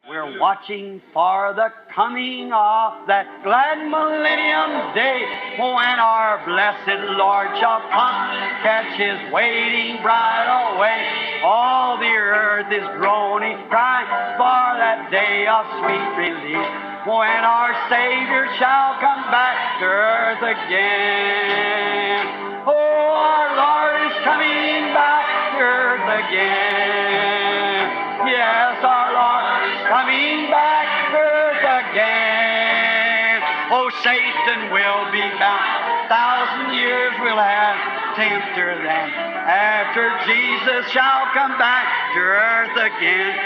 We're watching for the coming of that glad millennium day when our blessed Lord shall come, catch his waiting bride away. All the earth is groaning, crying for that day of sweet release when our Savior shall come back to earth again. Oh, our Lord is coming back to earth again. Yes, our Lord is coming back to earth again. Oh, Satan will be bound. 1,000 years we'll have tempter then. After Jesus shall come back to earth again.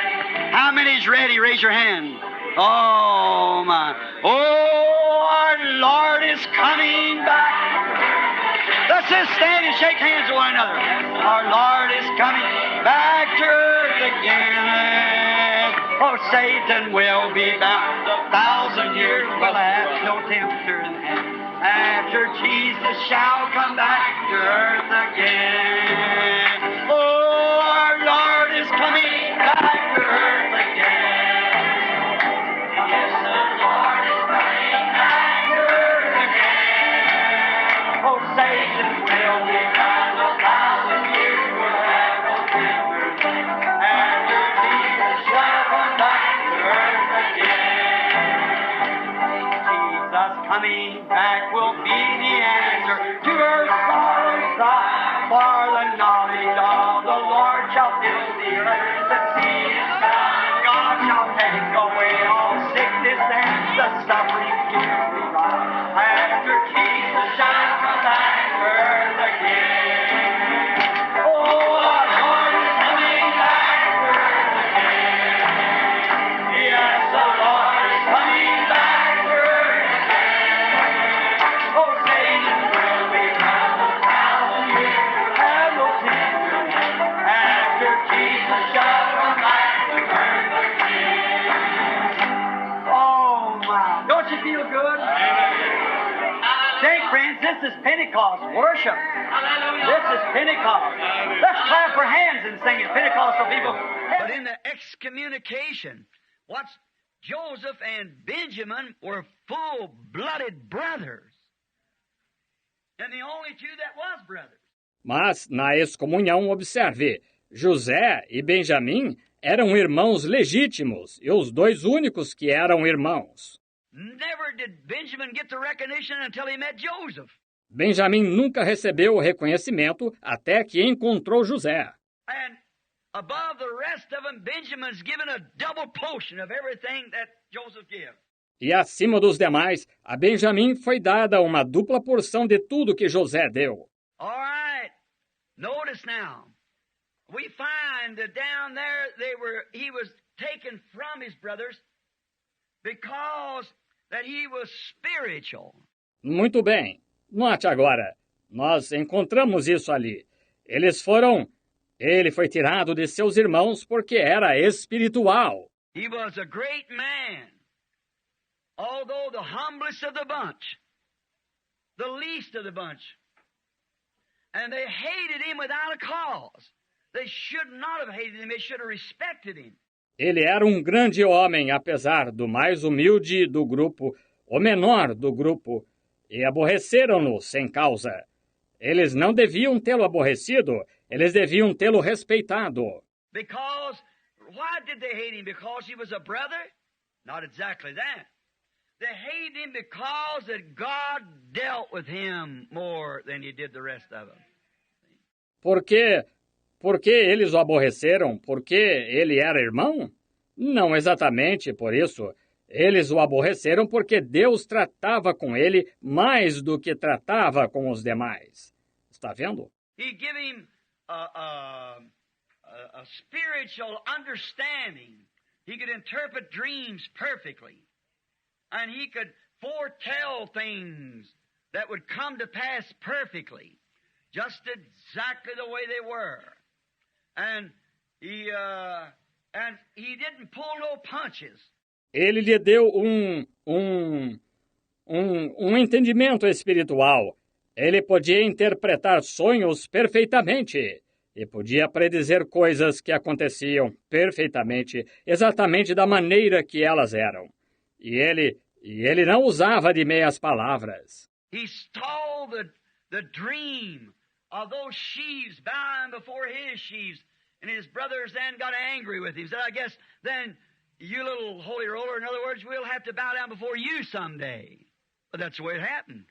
How many's ready? Raise your hand. Oh, my. Oh, our Lord is coming back. Let's just stand and shake hands with one another. Our Lord is coming back to earth again. Oh, Satan will be bound. 1,000 years will have no tempter then. After Jesus shall come back to earth again. Oh, our Lord is coming back to earth again. Yes, the Lord is coming back to earth again. Oh, Satan will be bound. 1,000 years will have no tempter then. After Jesus shall come back to earth again. Jesus coming back will be the answer to her sorrow cry. For the knowledge of the Lord shall fill the earth. The seed is found. God shall take away all sickness and the suffering here we rise. After Jesus shall come back to earth again. Oh, our Lord is coming back to earth again. Yes, the Lord is coming back to earth again. Oh, Satan will be bound. 1,000 years will have no tempter then. After Jesus shall come back to earth again. Oh, my. Don't you feel good? Say, friends, this is Pentecost worship. This is Pentecost. Let's clap our hands and sing it. Pentecostal people. But in the excommunication, what's Joseph and Benjamin were full-blooded brothers. And the only two that was brothers. Mas, na excomunhão, observe, José e Benjamim eram irmãos legítimos, e os dois únicos que eram irmãos. Never did Benjamin get the recognition until he met Joseph. Benjamim nunca recebeu o reconhecimento até que encontrou José. And above the rest of them, Benjamin's given a double portion of everything that Joseph gave. E acima dos demais, a Benjamim foi dada uma dupla porção de tudo que José deu. All right. Notice now. We find that down there he was taken from his brothers because that he was spiritual. Muito bem. Note agora. Nós encontramos isso ali. Ele foi tirado de seus irmãos porque era espiritual. He was a great man. Although the humblest of the bunch, the least of the bunch. And they hated him without a cause. They should not have hated him, they should have respected him. Ele era um grande homem, apesar do mais humilde do grupo, o menor do grupo, e aborreceram-no sem causa. Eles não deviam tê-lo aborrecido, eles deviam tê-lo respeitado. Because, why did they hate him? Because he was a brother? Not exactly that. They hated him because that God dealt with him more than he did the rest of them. Por que eles o aborreceram? Porque ele era irmão? Não exatamente por isso. Eles o aborreceram porque Deus tratava com ele mais do que tratava com os demais. Está vendo? He gave him a spiritual understanding. He could interpret dreams perfectly. And he could foretell things that would come to pass perfectly, just exactly the way they were. And he didn't pull no punches. Ele lhe deu um entendimento espiritual. Ele podia interpretar sonhos perfeitamente. e podia predizer coisas que aconteciam perfeitamente, exatamente da maneira que elas eram. E ele não usava de meias palavras. He stole the dream of those sheaves bowing before his sheaves, and his brothers then got angry with him. Said, I guess then you little holy roller, in other words, we'll have to bow down before you someday. But that's the way it happened.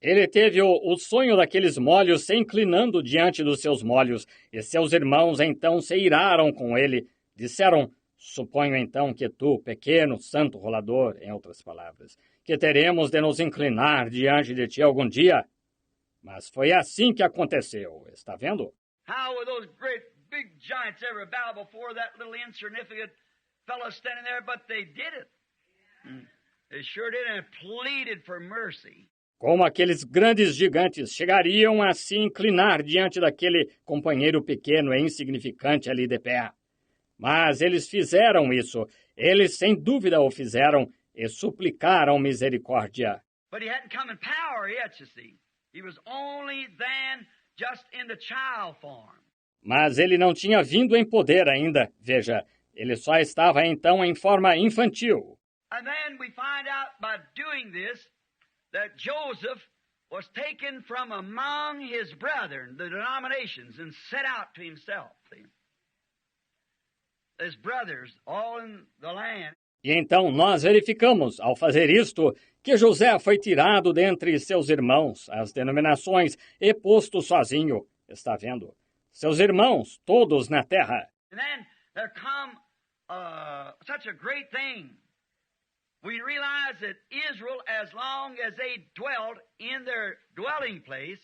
Ele teve o sonho daqueles molhos se inclinando diante dos seus molhos, e seus irmãos então se iraram com ele. Disseram, suponho então que tu, pequeno santo rolador, em outras palavras, que teremos de nos inclinar diante de ti algum dia. Mas foi assim que aconteceu, está vendo? How would those great big giants ever bow before that little insignificant fellow standing there? But they did it. They sure did, and pleaded for mercy. Como aqueles grandes gigantes chegariam a se inclinar diante daquele companheiro pequeno e insignificante ali de pé. Mas eles fizeram isso, eles sem dúvida o fizeram e suplicaram misericórdia. But he hadn't come in power yet, you see. He was only then just in the child form. Mas ele não tinha vindo em poder ainda, veja, ele só estava então em forma infantil. And then we find out by doing this that Joseph was taken from among his brethren, the denominations, and set out to himself. See? His brothers, all in the land. E então nós verificamos, ao fazer isto, que José foi tirado dentre seus irmãos, as denominações, e posto sozinho. Está vendo? Seus irmãos, todos na terra. And then there come such a great thing. We realize that Israel, as long as they dwelled in their dwelling place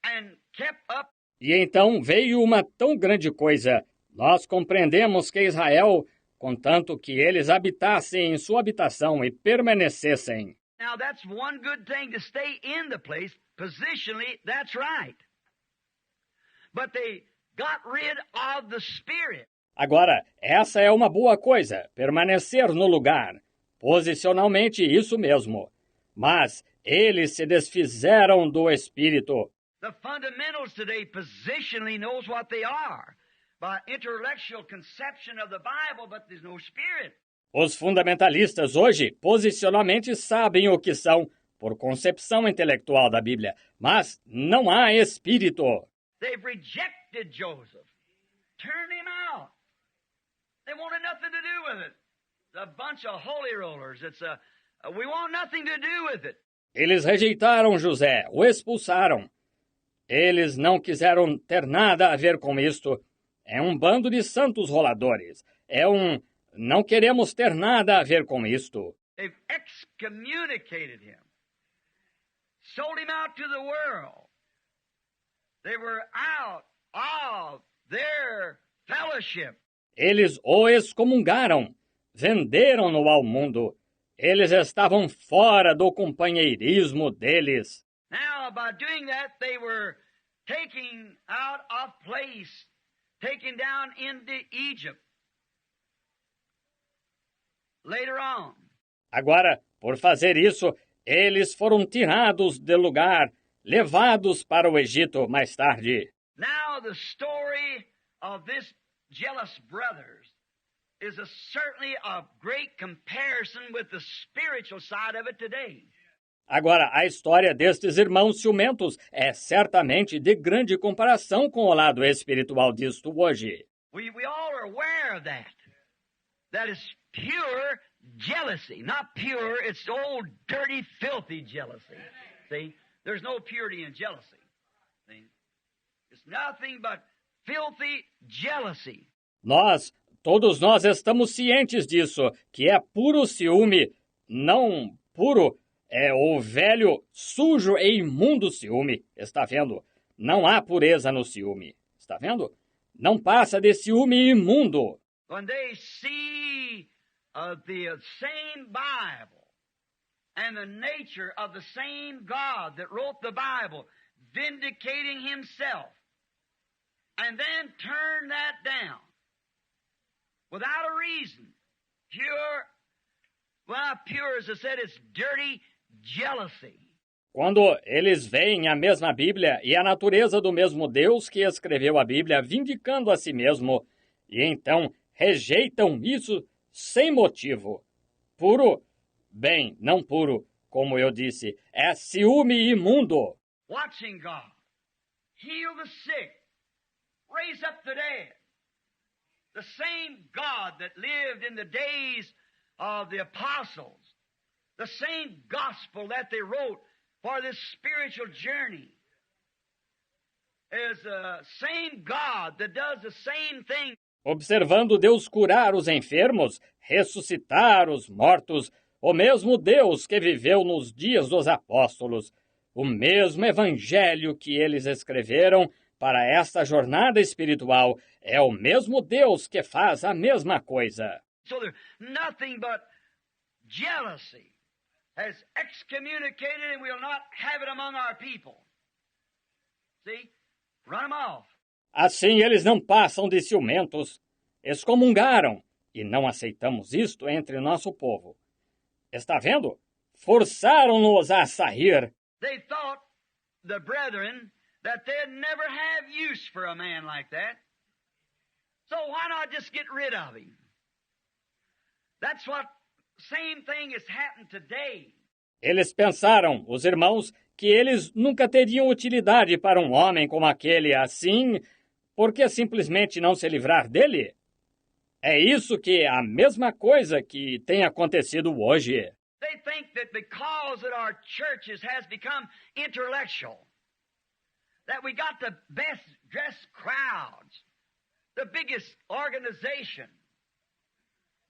and kept up. E então veio uma tão grande coisa. Nós compreendemos que Israel, contanto que eles habitassem em sua habitação e permanecessem. Now that's one good thing, to stay in the place positionally, that's right. But they got rid of the Spirit. Agora, essa é uma boa coisa, permanecer no lugar. Posicionalmente, isso mesmo. Mas eles se desfizeram do Espírito. The fundamentals today positionally knows what they are by intellectual conception of the Bible, but there's no Spirit. Os fundamentalistas hoje, posicionalmente, sabem o que são, por concepção intelectual da Bíblia, mas não há Espírito. They've rejected Joseph, turned him out. They wanted nothing to do with it. It's a bunch of holy rollers. We want nothing to do with it. Eles rejeitaram José, o expulsaram. Eles não quiseram ter nada a ver com isto. É um bando de santos roladores. Não queremos ter nada a ver com isto. They've excommunicated him, sold him out to the world. They were out of their fellowship. Eles o excomungaram, venderam-no ao mundo. Eles estavam fora do companheirismo deles. Now, by doing that, they were taken out of place, taken down into Egypt. Later on. Agora, por fazer isso, eles foram tirados de lugar, levados para o Egito mais tarde. Now the story of this jealous brothers is certainly a great comparison with the spiritual side of it today. Agora, a história destes irmãos ciumentos é certamente de grande comparação com o lado espiritual disto hoje. We all are aware of that. That is pure jealousy. Not pure, it's old, dirty, filthy jealousy. See? There's no purity in jealousy. See? It's nothing but filthy jealousy. Todos nós estamos cientes disso, que é puro ciúme, não puro, é o velho, sujo e imundo ciúme, está vendo? Não há pureza no ciúme, está vendo? Não passa de ciúme imundo. When they see the same Bible and the nature of the same God that wrote the Bible, vindicating himself, and then turn that down without a reason, pure, well, not pure as I said, it's dirty jealousy. Quando eles veem a mesma Bíblia e a natureza do mesmo Deus que escreveu a Bíblia vindicando a si mesmo, e então rejeitam isso sem motivo. Puro, bem, não puro, como eu disse, é ciúme imundo. Watching God heal the sick, raise up the dead. The same God that lived in the days of the apostles, the same gospel that they wrote for this spiritual journey, is the same God that does the same thing. Observando Deus curar os enfermos, ressuscitar os mortos, o mesmo Deus que viveu nos dias dos apóstolos, o mesmo evangelho que eles escreveram para esta jornada espiritual, é o mesmo Deus que faz a mesma coisa. So there's nothing but jealousy has excommunicated and we'll not have it among our people. See? Run them off. Assim eles não passam de ciumentos, excomungaram, e não aceitamos isto entre nosso povo. Está vendo? Forçaram-nos a sair. They thought, the brethren, that they'd never have use for a man like that. So why not just get rid of him? That's what same thing has happened today. Eles pensaram, os irmãos, que eles nunca teriam utilidade para um homem como aquele assim, por que simplesmente não se livrar dele? É isso que é a mesma coisa que tem acontecido hoje. They think that because that our churches has become intellectual, that we got the best dressed crowds, the biggest organization,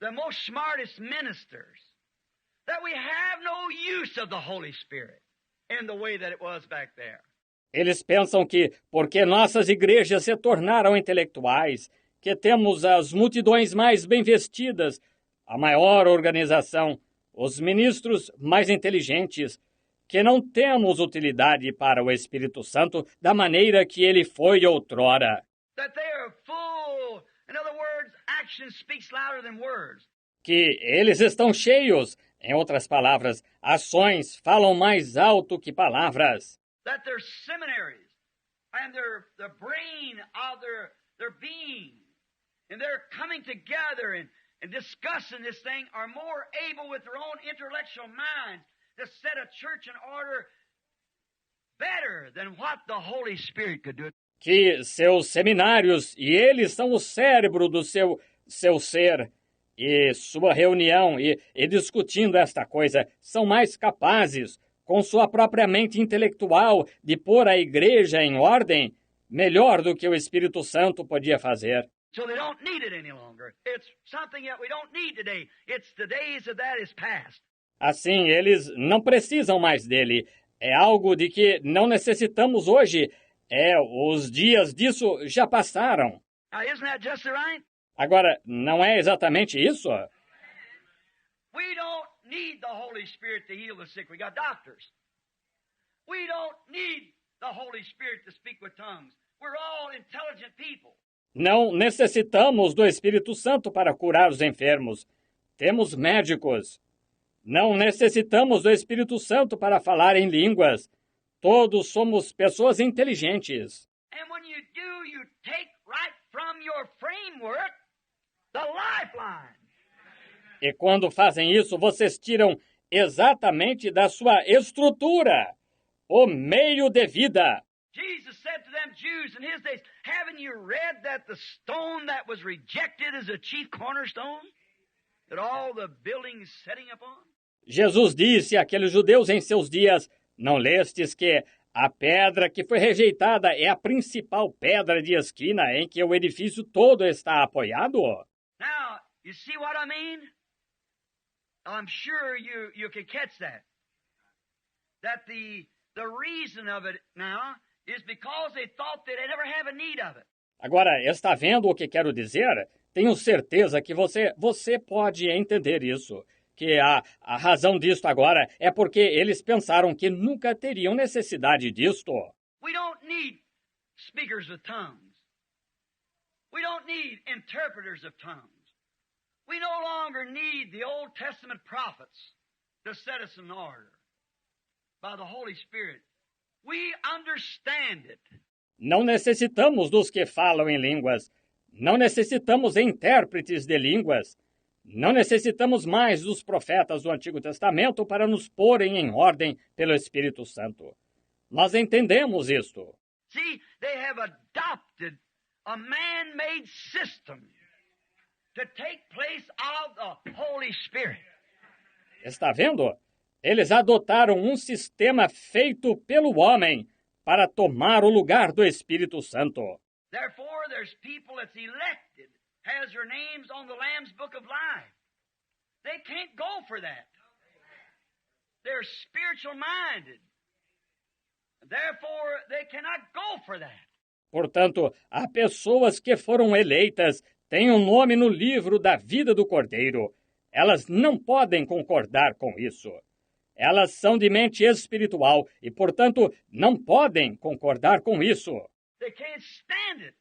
the most smartest ministers, that we have no use of the Holy Spirit in the way that it was back there. Eles pensam que, porque nossas igrejas se tornaram intelectuais, que temos as multidões mais bem vestidas, a maior organização, os ministros mais inteligentes, que não temos utilidade para o Espírito Santo da maneira que ele foi outrora. That they are full, in other words, action speaks louder than words. Que eles estão cheios, em outras palavras, ações falam mais alto que palavras. That their seminaries and the brain of their being, and they're coming together and discussing this thing, are more able with their own intellectual minds to set a church in order better than what the Holy Spirit could do. Que seus seminários, e eles são o cérebro do seu ser, e sua reunião, e discutindo esta coisa, são mais capazes, com sua própria mente intelectual, de pôr a igreja em ordem, melhor do que o Espírito Santo podia fazer. So they don't need it any longer. It's something that we don't need today. It's the days of that is past. Assim, eles não precisam mais dele. É algo de que não necessitamos hoje. Os dias disso já passaram. Now, isn't that just right? Agora, não é exatamente isso? We don't need the Holy Spirit to heal the sick. We got doctors. We don't need the Holy Spirit to speak with tongues. We're all intelligent people. Não necessitamos do Espírito Santo para curar os enfermos. Temos médicos. Não necessitamos do Espírito Santo para falar em línguas. Todos somos pessoas inteligentes. And when you do, you take right from your framework the lifeline. E quando fazem isso, vocês tiram exatamente da sua estrutura o meio de vida. Jesus said to them Jews in his days, haven't you read that the stone that was rejected is a chief cornerstone? That all the buildings setting upon? Jesus disse àqueles judeus em seus dias, não lestes que a pedra que foi rejeitada é a principal pedra de esquina em que o edifício todo está apoiado? Now, you see what I mean? I'm sure you can catch that. That the reason of it now is because they thought they'd never have a need of it. Agora, está vendo o que quero dizer? Tenho certeza que você pode entender isso. Que a razão disto agora é porque eles pensaram que nunca teriam necessidade disto. We don't need speakers of tongues. We don't need interpreters of tongues. We no longer need the Old Testament prophets to set us in order. by the Holy Spirit. We understand it. Não necessitamos dos que falam em línguas. Não necessitamos intérpretes de línguas. Não necessitamos mais dos profetas do Antigo Testamento para nos porem em ordem pelo Espírito Santo. Nós entendemos isto. See, they have adopted a man-made system to take place of the Holy Spirit. Está vendo? Eles adotaram um sistema feito pelo homem para tomar o lugar do Espírito Santo. Therefore, there's people that's elected, has their names on the Lamb's Book of Life. They can't go for that. They're spiritual-minded. Therefore, they cannot go for that. Portanto, há pessoas que foram eleitas, têm um nome no livro da vida do Cordeiro. Elas não podem concordar com isso. Elas são de mente espiritual e, portanto, não podem concordar com isso. They can't stand it.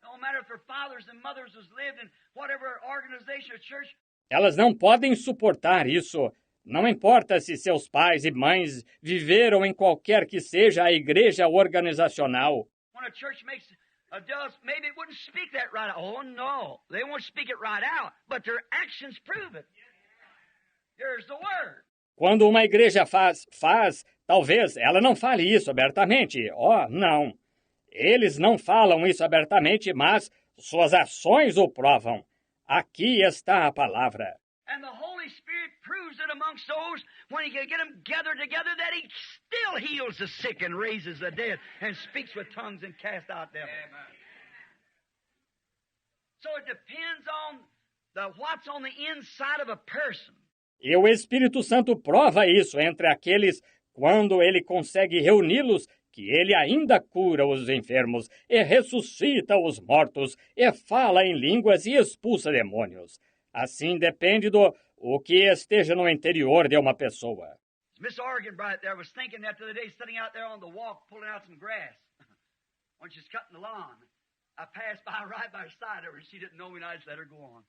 No matter if their fathers and mothers has lived in whatever organization or church. Elas não podem suportar isso. Não importa se seus pais e mães viveram em qualquer que seja a igreja organizacional. When a church does, maybe it wouldn't speak that right out. Oh, no. They won't speak it right out, but their actions prove it. Here's the word. Quando uma igreja faz, talvez ela não fale isso abertamente. Oh, não. Eles não falam isso abertamente, mas suas ações o provam. Aqui está a palavra. And the Holy Spirit proves it amongst those when He can get them gathered together that He still heals the sick and raises the dead and speaks with tongues and casts out devils. Amen. So it depends on what's on the inside of a person. E o Espírito Santo prova isso entre aqueles quando ele consegue reuni-los, que ele ainda cura os enfermos e ressuscita os mortos e fala em línguas e expulsa demônios. Assim depende do o que esteja no interior de uma pessoa. Miss Arganbright there was thinking that the other day, sitting out there on the walk, pulling out some grass when she's cutting the lawn. I passed by right by her side of her. She didn't know me, and I just let her go on.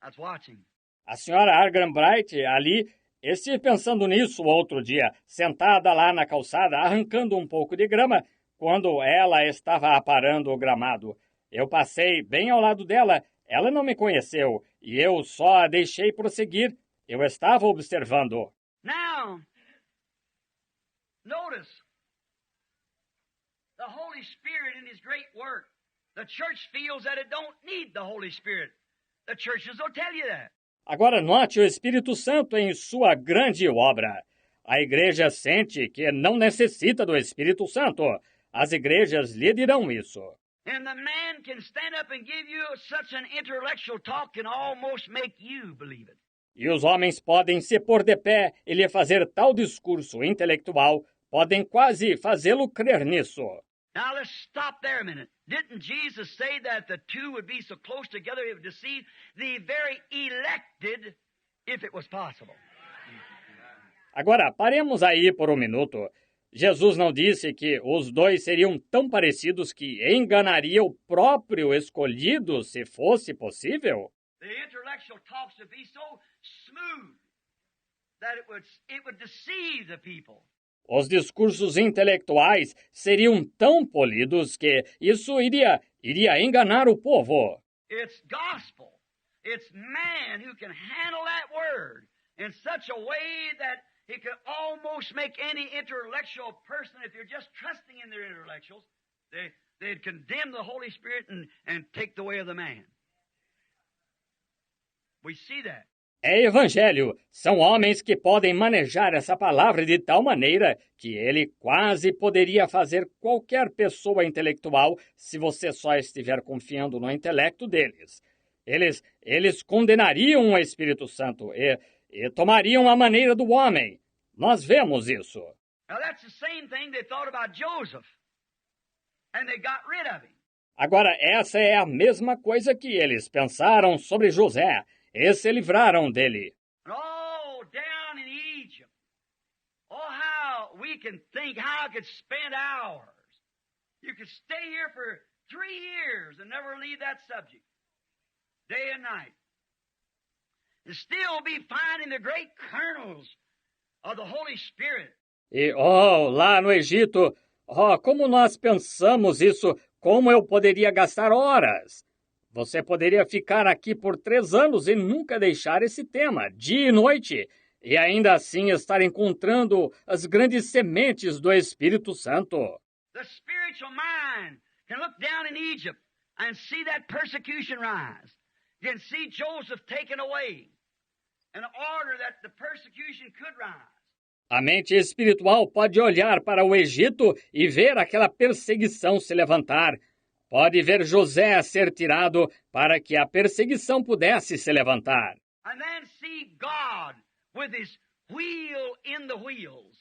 I was watching. A senhora Arganbright ali estive pensando nisso outro dia, sentada lá na calçada, arrancando um pouco de grama, quando ela estava aparando o gramado. Eu passei bem ao lado dela. Ela não me conheceu e eu só a deixei prosseguir. Eu estava observando. Now, notice, the Holy Spirit in His great work. The church feels that it don't need the Holy Spirit. The churches will tell you that. Agora note o Espírito Santo em sua grande obra. A igreja sente que não necessita do Espírito Santo. As igrejas lhe dirão isso. And the man can stand up and give you such an intellectual talk can almost make you believe it. E os homens podem se pôr de pé e lhe fazer tal discurso intelectual, podem quase fazê-lo crer nisso. Now let's stop there a minute. Didn't Jesus say that the two would be so close together it would deceive the very elected if it was possible? Agora, paremos aí por um minuto. Jesus não disse que os dois seriam tão parecidos que enganaria o próprio escolhido se fosse possível? The intellectual talks would be so smooth that it would deceive the people. Os discursos intelectuais seriam tão polidos que isso iria enganar o povo. It's gospel. It's man who can handle that word in such a way that he could almost make any intellectual person, if you're just trusting in their intellectuals, they'd condemn the Holy Spirit and take the way of the man. We see that. É evangelho. São homens que podem manejar essa palavra de tal maneira que ele quase poderia fazer qualquer pessoa intelectual se você só estiver confiando no intelecto deles. Eles condenariam o Espírito Santo e tomariam a maneira do homem. Nós vemos isso. Now that's the same thing they thought about Joseph. And they got rid of him. Agora, essa é a mesma coisa que eles pensaram sobre José. E se livraram dele. Oh, down in Egypt. Oh, how we can think, how I could spend hours. You could stay here for 3 years and never leave that subject. Day and night. And still be finding the great kernels of the Holy Spirit. E, lá no Egito, como nós pensamos isso, como eu poderia gastar horas? Você poderia ficar aqui por 3 anos e nunca deixar esse tema, dia e noite, e ainda assim estar encontrando as grandes sementes do Espírito Santo. The spiritual mind can look down in Egypt and see that persecution rise. You can see Joseph taken away in order that the persecution could rise. A mente espiritual pode olhar para o Egito e ver aquela perseguição se levantar. Pode ver José ser tirado para que a perseguição pudesse se levantar. And then see God with his wheel in the wheels.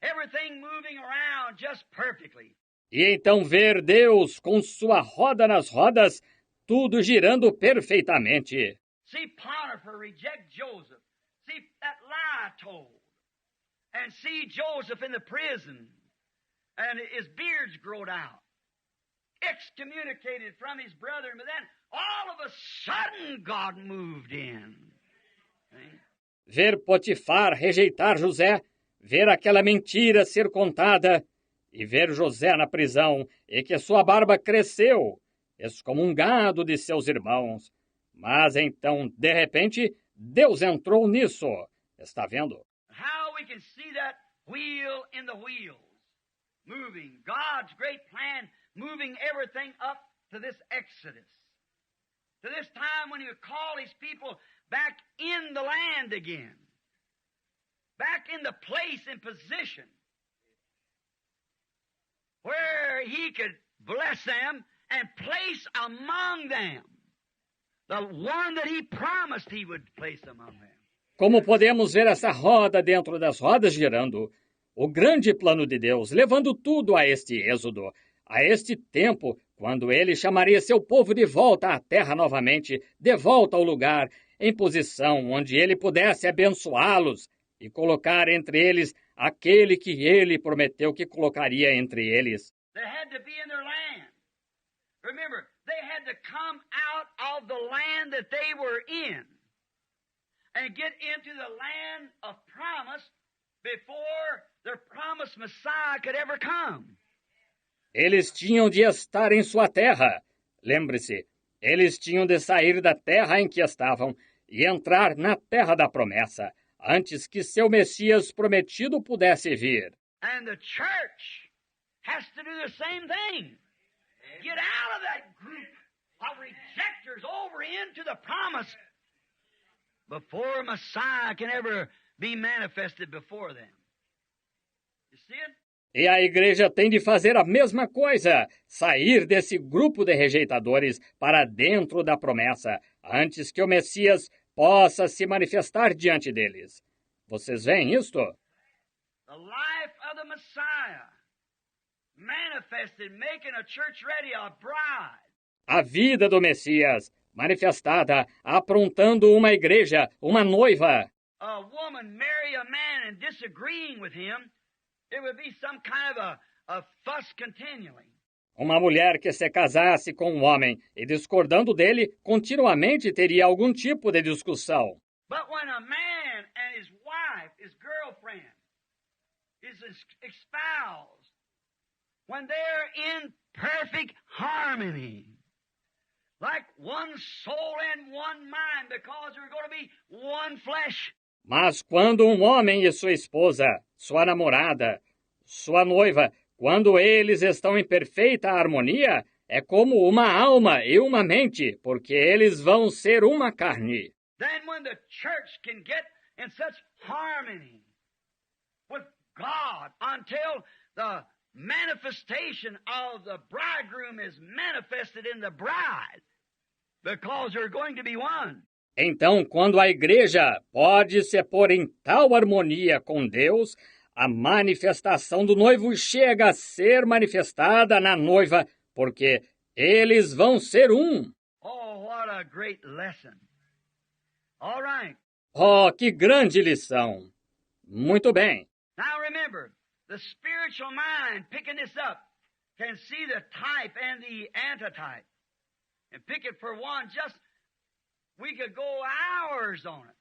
Everything moving around just perfectly. E então ver Deus com sua roda nas rodas, tudo girando perfeitamente. See Potiphar reject Joseph. See that lie told. And see Joseph in the prison. And his beard's growed out. Excommunicated from his brethren. But then all of a sudden God moved in. See? Ver Potifar rejeitar José, ver aquela mentira ser contada, e ver José na prisão, e que sua barba cresceu, excomungado de seus irmãos. Mas então, de repente, Deus entrou nisso. Está vendo? How we can see that wheel in the wheels, moving. God's great plan, moving everything up to this Exodus. To this time when he would call his people back in the land again. Back in the place and position where he could bless them and place among them the one that he promised he would place among them. Como podemos ver essa roda dentro das rodas girando, o grande plano de Deus, levando tudo a este êxodo, a este tempo, quando ele chamaria seu povo de volta à terra novamente, de volta ao lugar, em posição onde ele pudesse abençoá-los e colocar entre eles aquele que ele prometeu que colocaria entre eles. They had to be in their land. Remember, they had to come out of the land that they were in and get into the land of promise before their promised Messiah could ever come. Eles tinham de estar em sua terra. Lembre-se, eles tinham de sair da terra em que estavam e entrar na terra da promessa, antes que seu Messias prometido pudesse vir. And the church has to do the same thing. Get out of that group of rejectors over into the promise before Messiah can ever be manifested before them. You see it? E a igreja tem de fazer a mesma coisa, sair desse grupo de rejeitadores para dentro da promessa, antes que o Messias possa se manifestar diante deles. Vocês veem isto? The life of the Messiah manifested, making a church ready, a bride. A vida do Messias, manifestada, aprontando uma igreja, uma noiva. A woman marry a man and disagreeing with him, it would be some kind of a fuss continually. Uma mulher que se casasse com um homem e discordando dele, continuamente teria algum tipo de discussão. But when a man and his wife, his girlfriend, his espoused, when they're in perfect harmony, like one soul and one mind, because they're going to be one flesh. Mas quando um homem e sua esposa, sua namorada, sua noiva, quando eles estão em perfeita harmonia, é como uma alma e uma mente, porque eles vão ser uma carne. Then when the church can get in such harmony with God until the manifestation of the bridegroom is manifested in the bride, because they're going to be one. Então, quando a igreja pode se pôr em tal harmonia com Deus, a manifestação do noivo chega a ser manifestada na noiva, porque eles vão ser um. Oh, what a great lesson. All right. Oh, que grande lição! Muito bem. Now remember, the spiritual mind picking this up can see the type and the antitype and pick it for one. Just, we could go hours on it.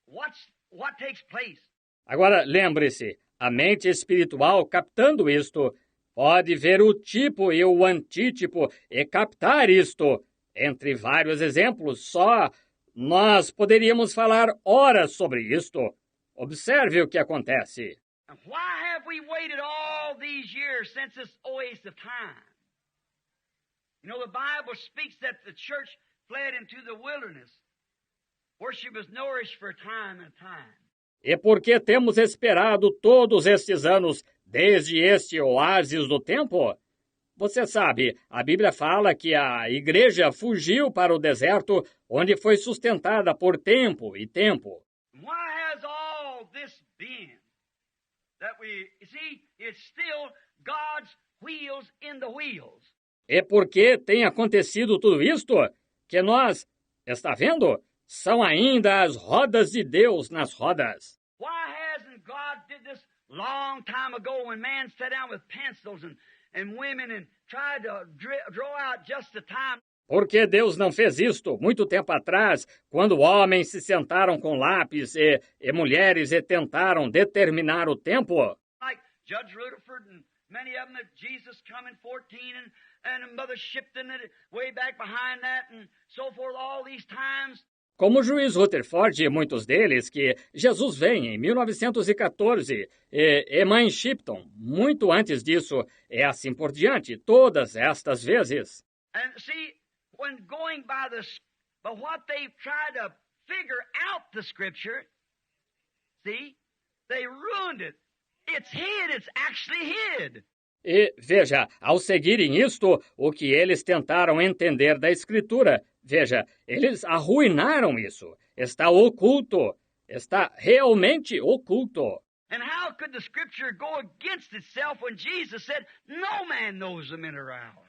What takes place? Agora, lembre-se, A mente espiritual, captando isto, pode ver o tipo e o antítipo e captar isto. Entre vários exemplos, só nós poderíamos falar horas sobre isto. Observe o que acontece. And why have we waited all these years since this oasis of time? You know, the Bible speaks that the church fled into the wilderness, where she was nourished for time and time. E por que temos esperado todos estes anos desde este oásis do tempo? Você sabe, a Bíblia fala que a igreja fugiu para o deserto, onde foi sustentada por tempo e tempo. Why has all this been? That we see, it's still God's wheels in the wheels. E por que tem acontecido tudo isto? Que nós, está vendo? São ainda as rodas de Deus nas rodas. Why hasn't God did this long time ago when man sat down with pencils and women and tried to draw out just the time? Por que Deus não fez isto muito tempo atrás, quando homens se sentaram com lápis e mulheres e tentaram determinar o tempo? Like Judge Rutherford and many of them that Jesus come in 14 and Mother Shipton way back behind that and so forth, all these times. Como o juiz Rutherford e muitos deles, que Jesus vem em 1914, e mãe Shipton, muito antes disso, e assim por diante, todas estas vezes. And see, when going by what they've tried to figure out the Scripture, see, they ruined it. It's hid, it's actually hid. E, veja, ao seguirem isto, o que eles tentaram entender da Escritura, veja, eles arruinaram isso. Está oculto. Está realmente oculto. And how could the Scripture go against itself when Jesus said, no man knows the minute or hour?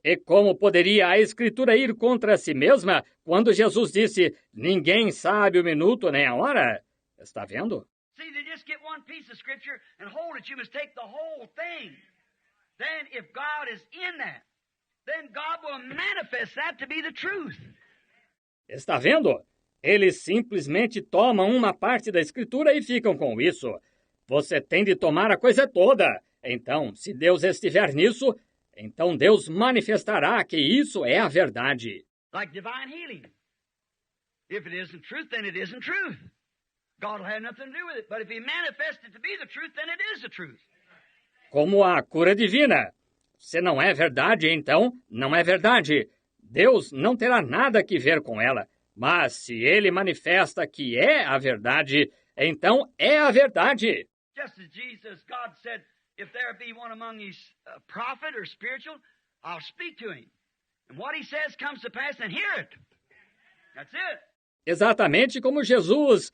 E como poderia a Escritura ir contra si mesma quando Jesus disse, ninguém sabe o minuto nem a hora? Está vendo? See, they just get one piece of Scripture and hold it. You must take the whole thing. Then if God is in that, then God will manifest that to be the truth. Está vendo? Eles simplesmente tomam uma parte da Escritura e ficam com isso. Você tem de tomar a coisa toda. Então, se Deus estiver nisso, então Deus manifestará que isso é a verdade. Like divine healing. If it isn't truth, then it isn't truth. God will have nothing to do with it. But if He manifests it to be the truth, then it is the truth. Como a cura divina. Se não é verdade, então não é verdade. Deus não terá nada que ver com ela. Mas se Ele manifesta que é a verdade, então é a verdade. Just as Jesus, God said, if there be one among you prophet or spiritual, I'll speak to him. And what He says comes to pass, and hear it. That's it. Exatamente como Jesus.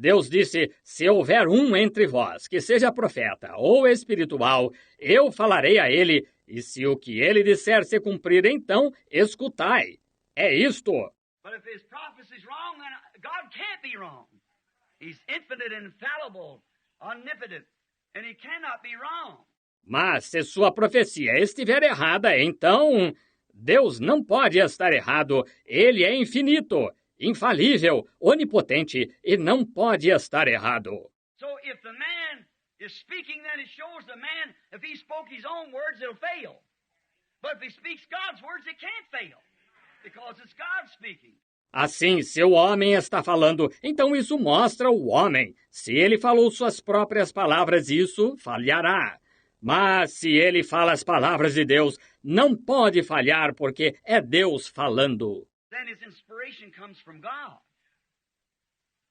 Deus disse, se houver um entre vós que seja profeta ou espiritual, eu falarei a ele, e se o que ele disser se cumprir, então escutai. É isto. But if his prophecy is wrong, then God can't be wrong. He's infinite and infallible, omnipotent, and He cannot be wrong. Mas se sua profecia estiver errada, então Deus não pode estar errado. Ele é infinito, infalível, onipotente e não pode estar errado. So if the man is speaking, then it shows the man, if he spoke his own words, it'll fail. But if he speaks God's words, it can't fail, because it's God speaking. Assim, se o homem está falando, então isso mostra o homem. Se ele falou suas próprias palavras, isso falhará. Mas se ele fala as palavras de Deus, não pode falhar, porque é Deus falando. Then his inspiration comes from God.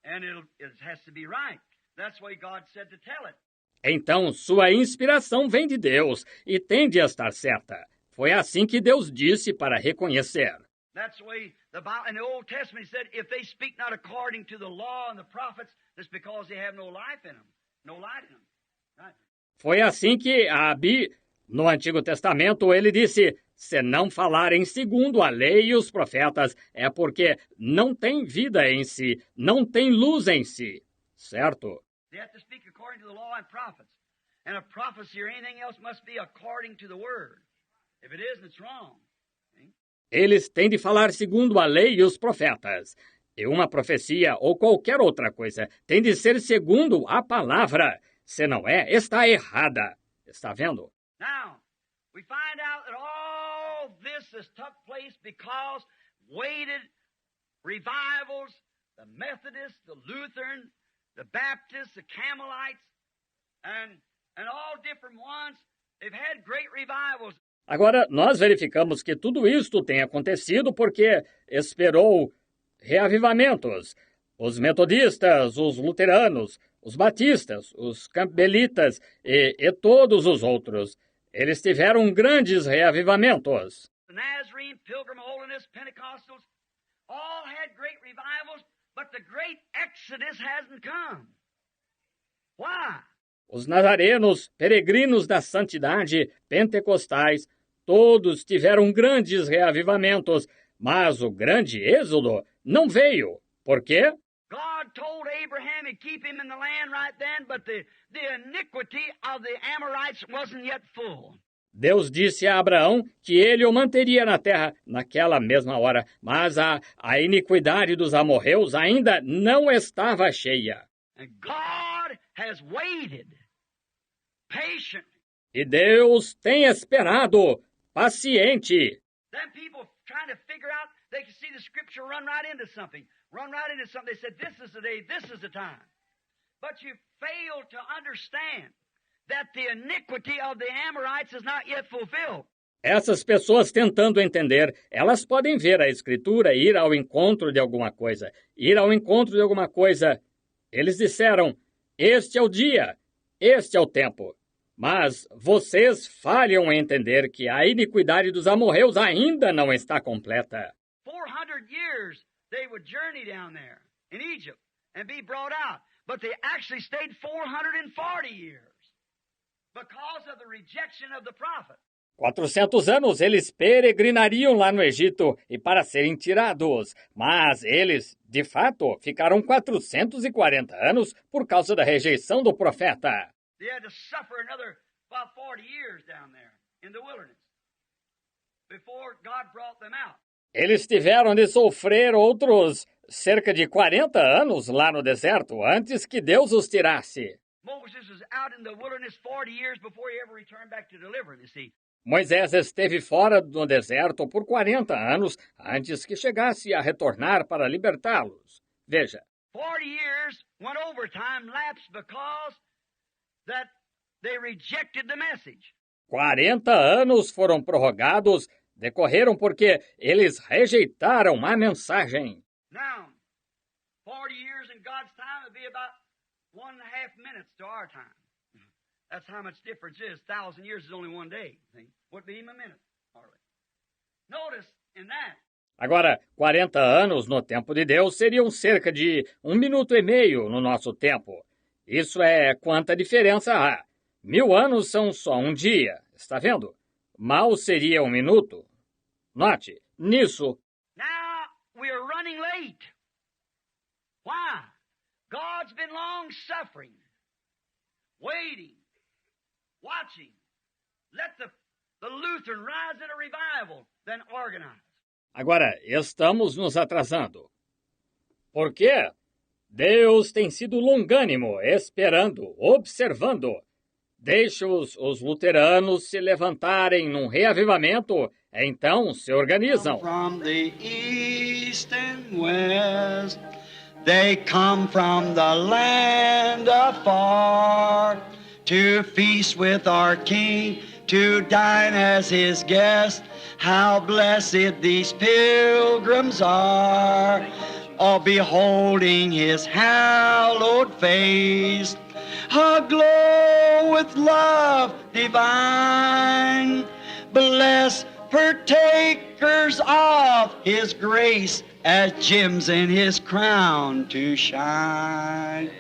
And it has to be right. That's why God said to tell it. Então, sua inspiração vem de Deus e tem de estar certa. Foi assim que Deus disse para reconhecer. That's the way the Bible, in the Old Testament, said, if they speak not according to the law and the prophets, it's because they have no life in them, no light in them. Right? Foi assim que no Antigo Testamento, ele disse, se não falarem segundo a lei e os profetas, é porque não tem vida em si, não tem luz em si. Certo? They have to speak according to the law and prophets. And a prophecy or anything else must be according to the word. If it isn't, it's wrong. Eles têm de falar segundo a lei e os profetas. E uma profecia ou qualquer outra coisa tem de ser segundo a palavra. Se não é, está errada. Está vendo? Now, we find out that all this has took place because waited revivals, the Methodists, the Lutheran, the Baptists, the Carmelites, and all different ones, they've had great revivals. Agora, nós verificamos que tudo isto tem acontecido porque esperou reavivamentos. Os metodistas, os luteranos, os batistas, os campbelitas e todos os outros. Eles tiveram grandes reavivamentos. The Nazarene, Pilgrim Holiness, Pentecostals, all had great revivals, but the great exodus hasn't come. Why? Os nazarenos, peregrinos da santidade, pentecostais, todos tiveram grandes reavivamentos, mas o grande êxodo não veio. Por quê? God told Abraham to keep him in the land right then, but the iniquity of the Amorites wasn't yet full. Deus disse a Abraão que ele o manteria na terra naquela mesma hora, mas a iniquidade dos amorreus ainda não estava cheia. And God has waited patiently. E Deus tem esperado, paciente. Then people trying to figure out, they can see the scripture run right into something. They said, this is the day, this is the time. But you fail to understand that the iniquity of the Amorites is not yet fulfilled. Essas pessoas tentando entender, elas podem ver a Escritura e ir ao encontro de alguma coisa. Ir ao encontro de alguma coisa. Eles disseram, este é o dia, este é o tempo. Mas vocês falham em entender que a iniquidade dos amorreus ainda não está completa. 400 years they would journey down there in Egypt and be brought out. But they actually stayed 440 years because of the rejection of the prophet. 400 anos eles peregrinariam lá no Egito e para serem tirados. Mas eles, de fato, ficaram 440 anos por causa da rejeição do profeta. They had to suffer another about 40 years down there in the wilderness before God brought them out. Eles tiveram de sofrer outros cerca de 40 anos lá no deserto antes que Deus os tirasse. Moses was out in the wilderness 40 years before he ever returned back to deliver them, you see. Moisés esteve fora do deserto por 40 anos antes que chegasse a retornar para libertá-los. Veja. 40 years went overtime lapsed because that they rejected the message. 40 anos foram prorrogados, decorreram porque eles rejeitaram a mensagem. Now, 40 years in God's time would be about 1.5 minutes to our time. That's how much difference is. 1,000 years is only one day. See? Would be even a minute, hardly. Notice in that. Agora, 40 anos no tempo de Deus seriam cerca de 1 minuto e meio no nosso tempo. Isso é quanta diferença há. 1000 anos são só um dia, está vendo? Mal seria 1 minuto. Note, nisso. Now we are running late. Why? God's been long-suffering, waiting, watching. Let the Lutheran rise in a revival, then organize. Agora, estamos nos atrasando. Por quê? Deus tem sido longânimo, esperando, observando. Deixe os luteranos se levantarem num reavivamento, então se organizam. From the east and west, they come from the land afar to feast with our King, to dine as his guest. How blessed these pilgrims are, all beholding his hallowed face, aglow with love divine, blessed partakers of his grace, as gems in his crown to shine.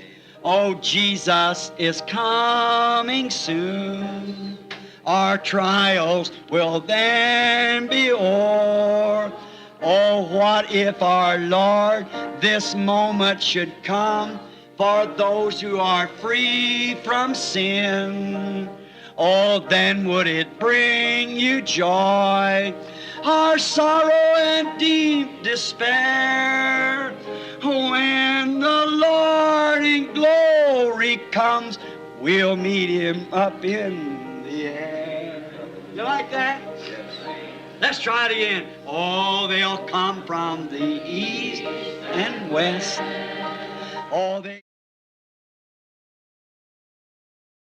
Oh, Jesus is coming soon. Our trials will then be o'er. Oh, what if our Lord this moment should come for those who are free from sin? Oh, then would it bring you joy, our sorrow and deep despair, when the Lord in glory comes we'll meet him up in the air. You like that? Let's try it again. Oh, they'll come from the east and west. Oh, they